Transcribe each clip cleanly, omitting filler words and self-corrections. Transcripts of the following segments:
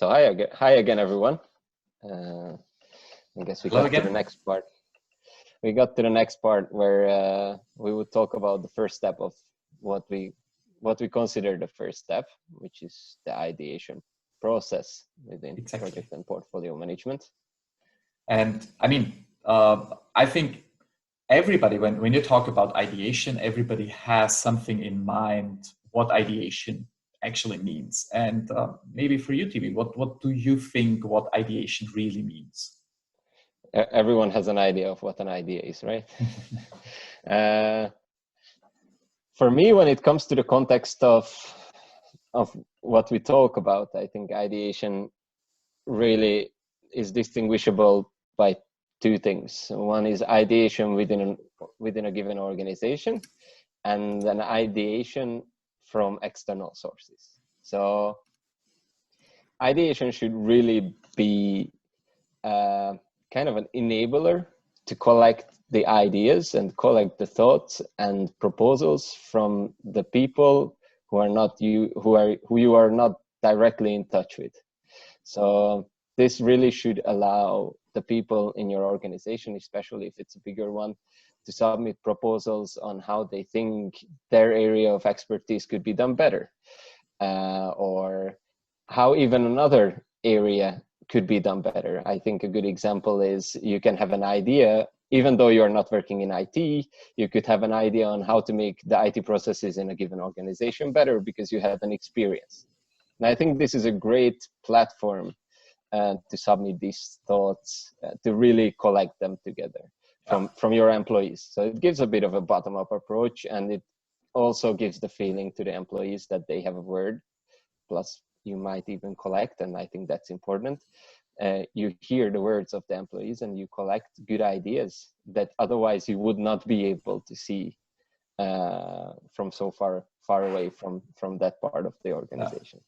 So hi again, everyone. I guess we Hello got again. to the next part. We got to the next part where we would talk about the first step of what we consider the first step, which is the ideation process within project and portfolio management. And I mean, I think everybody, when you talk about ideation, everybody has something in mind what ideation actually means. And maybe for you, TV, what do you think what ideation really means? Everyone has an idea of what an idea is, right? For me, when it comes to the context of what we talk about, I think ideation really is distinguishable by two things. One is ideation within a given organization, and an ideation from external sources. So ideation should really be kind of an enabler to collect the ideas and collect the thoughts and proposals from the people who you are not directly in touch with. So this really should allow the people in your organization, especially if it's a bigger one, to submit proposals on how they think their area of expertise could be done better, or how even another area could be done better. I think a good example is you can have an idea, even though you're not working in IT, you could have an idea on how to make the IT processes in a given organization better because you have an experience. And I think this is a great platform to submit these thoughts, to really collect them together from your employees. So it gives a bit of a bottom-up approach, and it also gives the feeling to the employees that they have a word. Plus, you might even collect, and I think that's important. You hear the words of the employees and you collect good ideas that otherwise you would not be able to see from so far away from that part of the organization.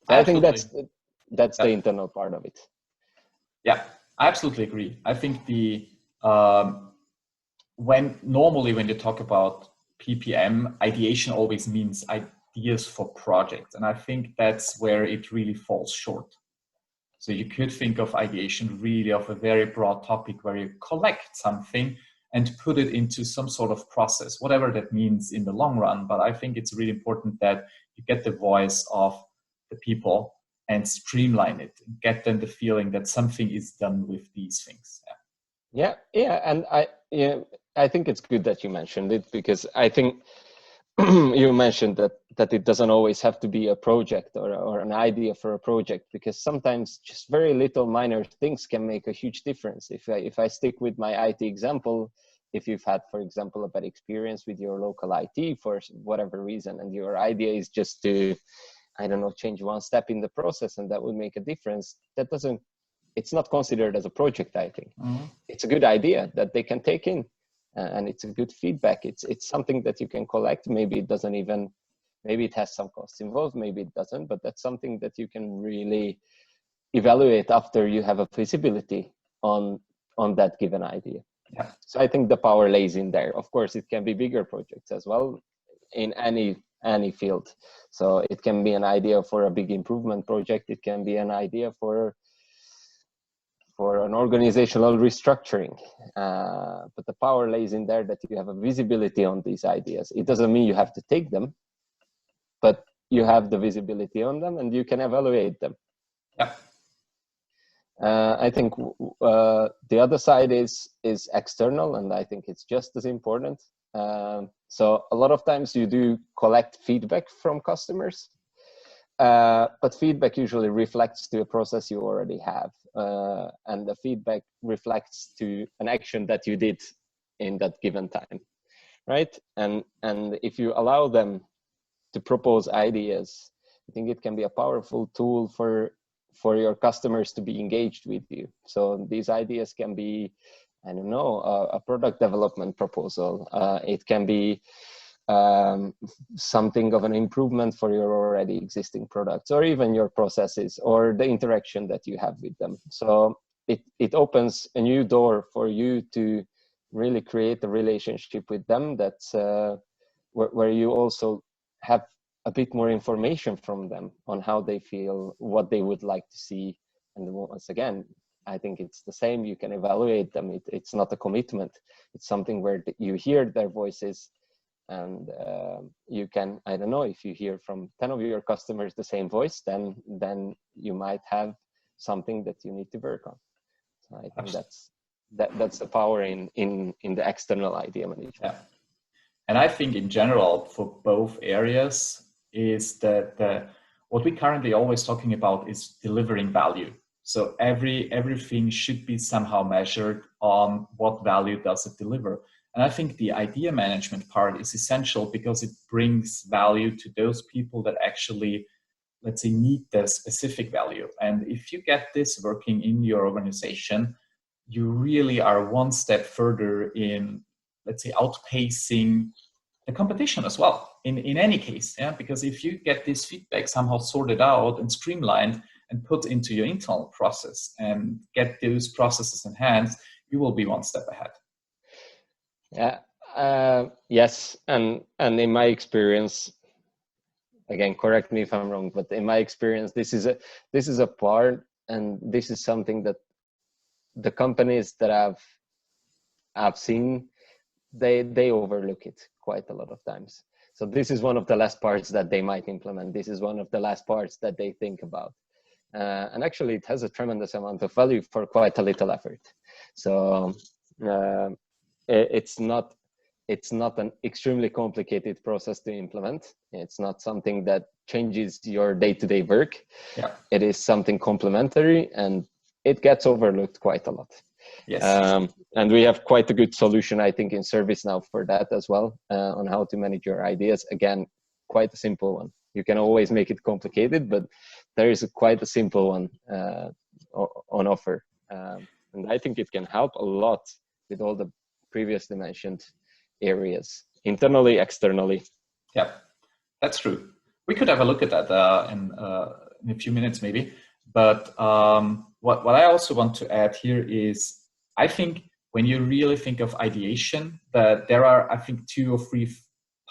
So I think that's the internal part of it. Yeah, I absolutely agree. I think normally when you talk about PPM, ideation always means ideas for projects. And I think that's where it really falls short. So you could think of ideation really of a very broad topic where you collect something and put it into some sort of process, whatever that means in the long run. But I think it's really important that you get the voice of the people and streamline it, get them the feeling that something is done with these things. Yeah. And I think it's good that you mentioned it, because I think you mentioned that it doesn't always have to be a project or an idea for a project, because sometimes just very little minor things can make a huge difference. If I stick with my IT example, if you've had, for example, a bad experience with your local IT for whatever reason, and your idea is just to, I don't know, change one step in the process, and that would make a difference, it's not considered as a project, I think. Mm-hmm. It's a good idea that they can take in. And it's a good feedback. It's something that you can collect. Maybe it has some costs involved, maybe it doesn't, but that's something that you can really evaluate after you have a visibility on that given idea. Yeah. So I think the power lays in there. Of course, it can be bigger projects as well in any field. So it can be an idea for a big improvement project. It can be an idea for an organizational restructuring, but the power lays in there that you have a visibility on these ideas. It doesn't mean you have to take them, but you have the visibility on them and you can evaluate them. Yeah. I think the other side is external, and I think it's just as important. So a lot of times you do collect feedback from customers, but feedback usually reflects to a process you already have, and the feedback reflects to an action that you did in that given time, right? And if you allow them to propose ideas, I think it can be a powerful tool for your customers to be engaged with you. So these ideas can be, I don't know, a product development proposal. It can be something of an improvement for your already existing products, or even your processes, or the interaction that you have with them. So it opens a new door for you to really create a relationship with them that's where you also have a bit more information from them on how they feel, what they would like to see. And once again, I think it's the same. You can evaluate them. It's not a commitment. It's something where you hear their voices, and you can, I don't know, if you hear from 10 of your customers the same voice, then you might have something that you need to work on. So I think that's the power in the external idea management. Yeah. And I think in general for both areas is that what we currently always talking about is delivering value. So everything should be somehow measured on what value does it deliver. And I think the idea management part is essential because it brings value to those people that actually, let's say, need the specific value. And if you get this working in your organization, you really are one step further in, let's say, outpacing the competition as well in any case. Yeah, because if you get this feedback somehow sorted out and streamlined and put into your internal process and get those processes enhanced, you will be one step ahead. Yeah. Yes. And in my experience, again, correct me if I'm wrong, but in my experience, this is a part, and this is something that the companies that I've seen, they overlook it quite a lot of times. So this is one of the last parts that they might implement. This is one of the last parts that they think about. And actually, it has a tremendous amount of value for quite a little effort. So it's not an extremely complicated process to implement. It's not something that changes your day-to-day work. Yeah. It is something complementary, and it gets overlooked quite a lot. Yes. And we have quite a good solution, I think, in ServiceNow for that as well, on how to manage your ideas. Again, quite a simple one. You can always make it complicated, but there is quite a simple one on offer. And I think it can help a lot with all the previously mentioned areas, internally, externally. Yeah, that's true. We could have a look at that in a few minutes maybe. But what I also want to add here is, I think when you really think of ideation, that there are, I think, 2 or 3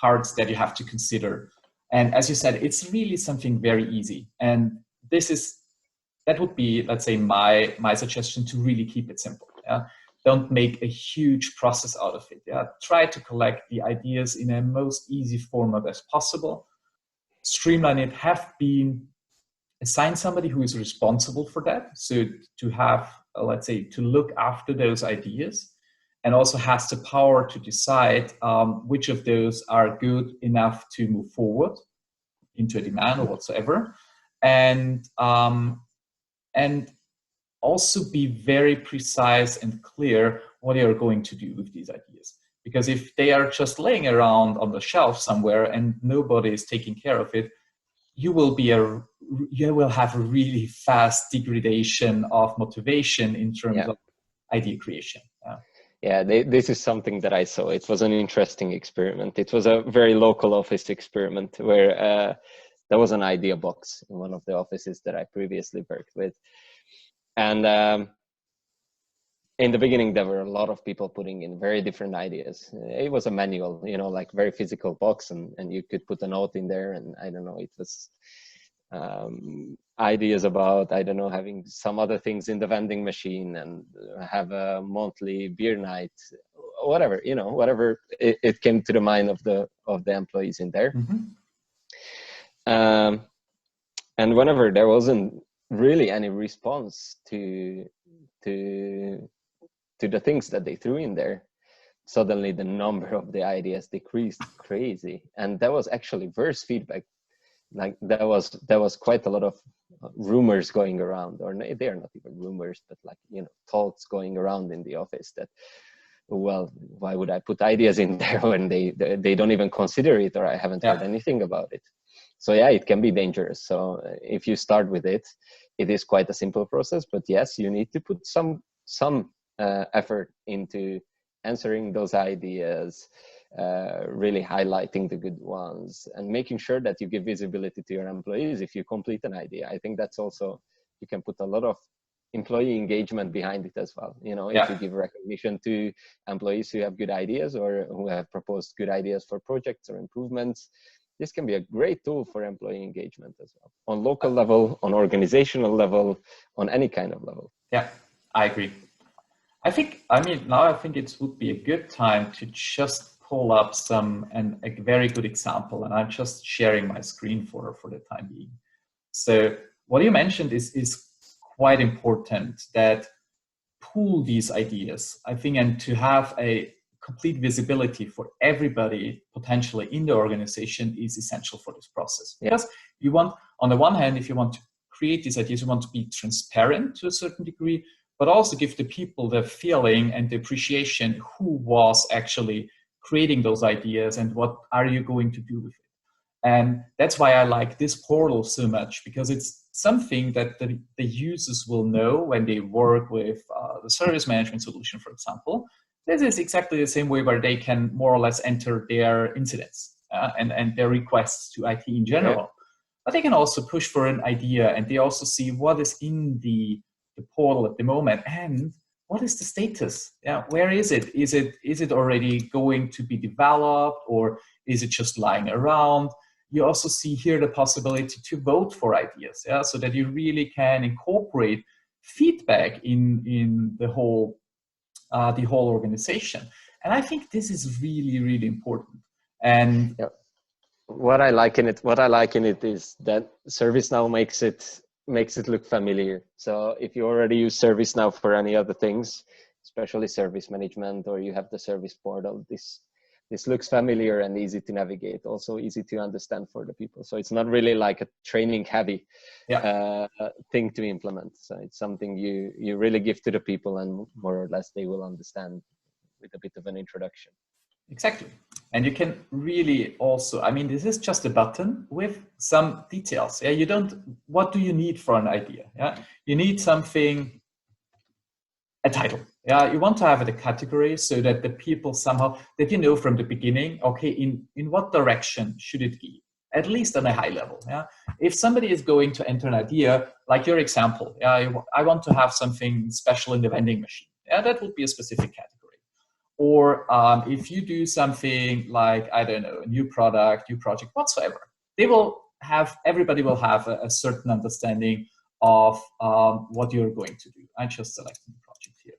parts that you have to consider. And as you said, it's really something very easy. And that would be, let's say, my suggestion, to really keep it simple. Yeah? Don't make a huge process out of it. Yeah? Try to collect the ideas in a most easy format as possible. Streamline it. Assign somebody who is responsible for that. So to have, let's say, to look after those ideas, and also has the power to decide which of those are good enough to move forward into a demand or whatsoever. And also be very precise and clear what you are going to do with these ideas. Because if they are just laying around on the shelf somewhere and nobody is taking care of it, you will have a really fast degradation of motivation in terms of idea creation. This is something that I saw. It was an interesting experiment. It was a very local office experiment where there was an idea box in one of the offices that I previously worked with. And in the beginning, there were a lot of people putting in very different ideas. It was a manual, like very physical box, and you could put a note in there. And I don't know, it was ideas about, I don't know, having some other things in the vending machine and have a monthly beer night, whatever, whatever it came to the mind of the employees in there. Mm-hmm. And whenever there wasn't really any response to the things that they threw in there, suddenly the number of the ideas decreased crazy. And that was actually worse feedback. Like there was quite a lot of rumors going around, or they are not even rumors, but like, thoughts going around in the office that, well, why would I put ideas in there when they don't even consider it, or I haven't heard anything about it. So it can be dangerous. So if you start with it is quite a simple process, but yes, you need to put some effort into answering those ideas, really highlighting the good ones, and making sure that you give visibility to your employees if you complete an idea. I think that's also, you can put a lot of employee engagement behind it as well. If you give recognition to employees who have good ideas or who have proposed good ideas for projects or improvements, this can be a great tool for employee engagement as well, on local level, on organizational level, on any kind of level. Yeah, I agree. I mean, now I think it would be a good time to just pull up a very good example, and I'm just sharing my screen for the time being. So what you mentioned is quite important, that pool these ideas, I think, and to have a complete visibility for everybody potentially in the organization is essential for this process. Because you want, on the one hand, if you want to create these ideas, you want to be transparent to a certain degree, but also give the people the feeling and the appreciation who was actually creating those ideas and what are you going to do with it. And that's why I like this portal so much, because it's something that the users will know when they work with the service management solution, for example. This is exactly the same way where they can more or less enter their incidents and their requests to IT in general. Yeah. But they can also push for an idea, and they also see what is in the portal at the moment and what is the status. Yeah, where is it? Is it already going to be developed, or is it just lying around? You also see here the possibility to vote for ideas, yeah, so that you really can incorporate feedback in the whole organization. And I think this is really, really important. And what I like in it is that ServiceNow makes it look familiar. So if you already use ServiceNow for any other things, especially service management, or you have the service portal, this looks familiar and easy to navigate, also easy to understand for the people. So it's not really like a training heavy thing to implement. So it's something you really give to the people, and more or less they will understand with a bit of an introduction. Exactly. And you can really also, I mean, this is just a button with some details. Yeah, what do you need for an idea? Yeah, you need something, a title. Yeah, you want to have it a category so that the people somehow, that you know from the beginning, okay, in what direction should it be? At least on a high level. Yeah, if somebody is going to enter an idea, like your example, yeah, I want to have something special in the vending machine. Yeah, that would be a specific category. Or if you do something like, I don't know, a new product, new project, whatsoever, everybody will have a certain understanding of what you're going to do. I just selected the project here.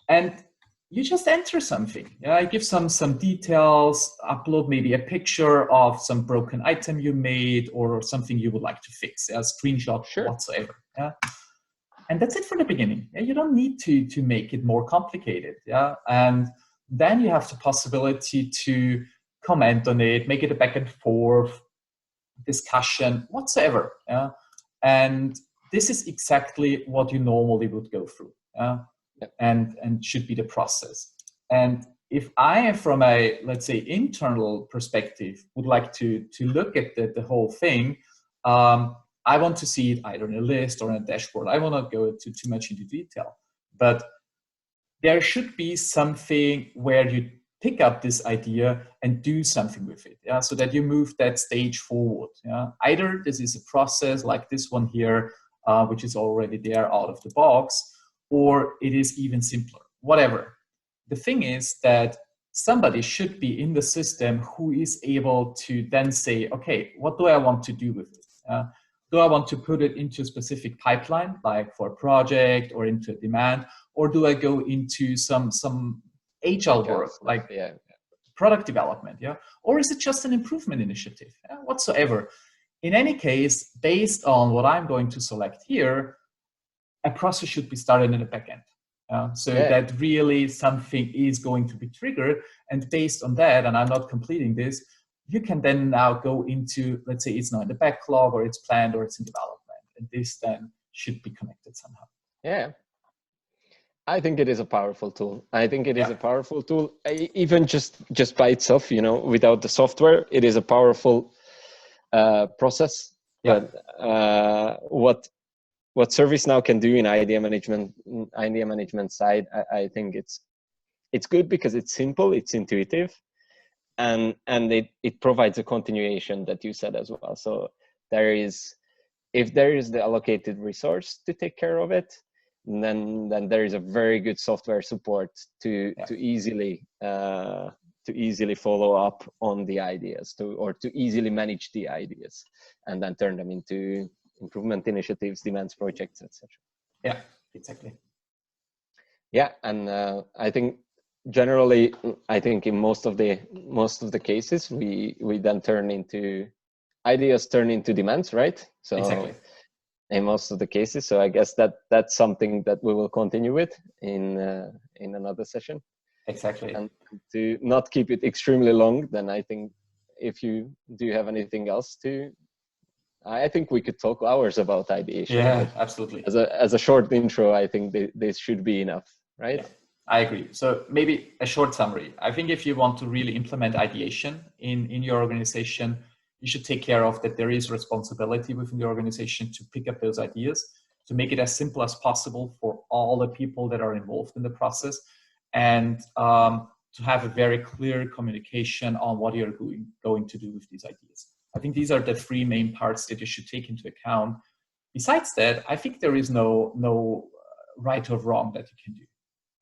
And you just enter something. Yeah, give some details, upload maybe a picture of some broken item you made or something you would like to fix, a screenshot, whatsoever. Yeah. And that's it for the beginning. Yeah, you don't need to make it more complicated. Yeah, and then you have the possibility to comment on it, make it a back and forth discussion, whatsoever. Yeah, and this is exactly what you normally would go through. Yeah, and should be the process. And if I, from a, let's say, internal perspective, would like to look at the whole thing. I want to see it either in a list or in a dashboard. I will not go too much into detail, but there should be something where you pick up this idea and do something with it, yeah, so that you move that stage forward. Yeah, either this is a process like this one here, which is already there out of the box, or it is even simpler. Whatever. The thing is that somebody should be in the system who is able to then say, okay, what do I want to do with it? Do I want to put it into a specific pipeline, like for a project or into a demand, or do I go into some agile work, like product development, yeah? Or is it just an improvement initiative, whatsoever? In any case, based on what I'm going to select here, a process should be started in the backend. That really something is going to be triggered, and based on that, and I'm not completing this, you can then now go into, let's say it's now in the backlog, or it's planned, or it's in development, and this then should be connected somehow. Yeah, I think it is a powerful tool. I think it is a powerful tool, even just by itself. You know, without the software, it is a powerful process. Yeah. But what ServiceNow can do in idea management side, I think it's good because it's simple, it's intuitive. And it provides a continuation that you said as well. So if there is the allocated resource to take care of it, then there is a very good software support to easily to easily follow up on the ideas, or to easily manage the ideas, and then turn them into improvement initiatives, demands projects, etc. Yeah, exactly. Yeah, and I think generally, I think in most of the cases, we then turn into ideas, turn into demands, right? So exactly. in most of the cases, so I guess that's something that we will continue with in another session. Exactly. And to not keep it extremely long, then I think if you do have anything else to, I think we could talk hours about ideation. Yeah, absolutely. As a short intro, I think this should be enough, right? Yeah, I agree. So maybe a short summary. I think if you want to really implement ideation in your organization, you should take care of that there is responsibility within the organization to pick up those ideas, to make it as simple as possible for all the people that are involved in the process, and to have a very clear communication on what you're going to do with these ideas. I think these are the three main parts that you should take into account. Besides that, I think there is no right or wrong that you can do,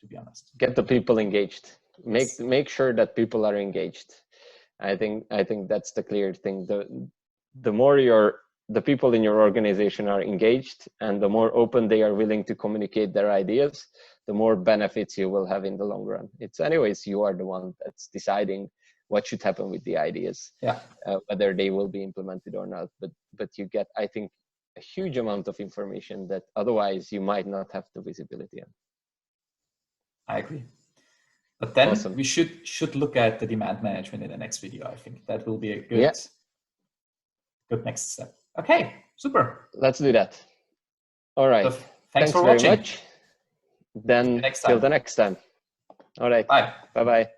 to be honest. Get the people engaged. Yes. Make sure that people are engaged. I think that's the clear thing. The more the people in your organization are engaged, and the more open they are willing to communicate their ideas, the more benefits you will have in the long run. It's anyways, you are the one that's deciding what should happen with the ideas, Yeah. whether they will be implemented or not. But you get, I think, a huge amount of information that otherwise you might not have the visibility on. I agree. But then Awesome. we should look at the demand management in the next video. I think that will be a good next step. Okay, super. Let's do that. All right. So thanks for very watching. much. Then next till time. the next time. All right. Bye. Bye-bye.